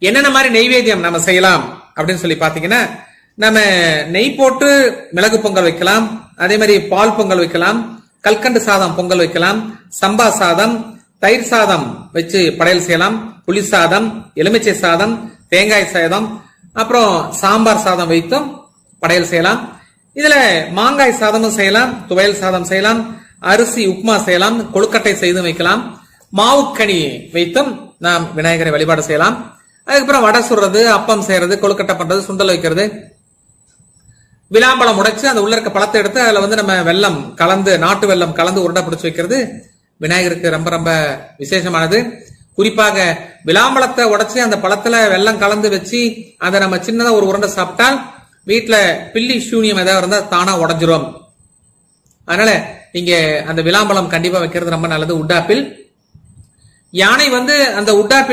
என்னென்ன மாதிரி நெய்வேத்தியம் நம்ம செய்யலாம் அப்படின்னு சொல்லி பாத்தீங்கன்னா, நம்ம நெய் போட்டு மிளகு பொங்கல் வைக்கலாம், அதே மாதிரி பால் பொங்கல் வைக்கலாம், கல்கண்டு சாதம் பொங்கல் வைக்கலாம், சம்பா சாதம், தயிர் சாதம் வச்சு படையல் செய்யலாம், புளி சாதம், எலுமிச்சை சாதம், தேங்காய் சாதம், அப்புறம் சாம்பார் சாதம் வைத்தும் படையல் செய்யலாம். இதுல மாங்காய் சாதமும் செய்யலாம், துவையல் சாதம் செய்யலாம், அரிசி உப்புமா செய்யலாம், கொழுக்கட்டை செய்து வைக்கலாம், மாவுக்கனி வைத்தும் நாம் விநாயகரை வழிபாடு செய்யலாம். அதுக்கப்புறம் வடை சுடுறது, அப்பம் செய்யறது, கொழுக்கட்டை பண்றது, சுண்டல் வைக்கிறது, விளாம்பழம் உடைச்சு அந்த உள்ள இருக்க பழத்தை எடுத்து அதுல நம்ம வெல்லம் கலந்து, நாட்டு வெல்லம் கலந்து உருண்டை பிடிச்சு வைக்கிறது விநாயகருக்கு ரொம்ப ரொம்ப விசேஷமானது. குறிப்பாக விளாம்பழத்தை உடைச்சு அந்த பழத்துல வெல்லம் கலந்து வச்சு அதை நம்ம சின்னதா ஒரு உருண்டை சாப்பிட்டால் வீட்டுல பில்லி சூனியம் ஏதாவது இருந்தா தானா உடைஞ்சிரும். அதனால நீங்க அந்த விளாம்பழம் கண்டிப்பா வைக்கிறது ரொம்ப நல்லது. உட்டாப்பில் யானை அந்த உட்டாப்பில்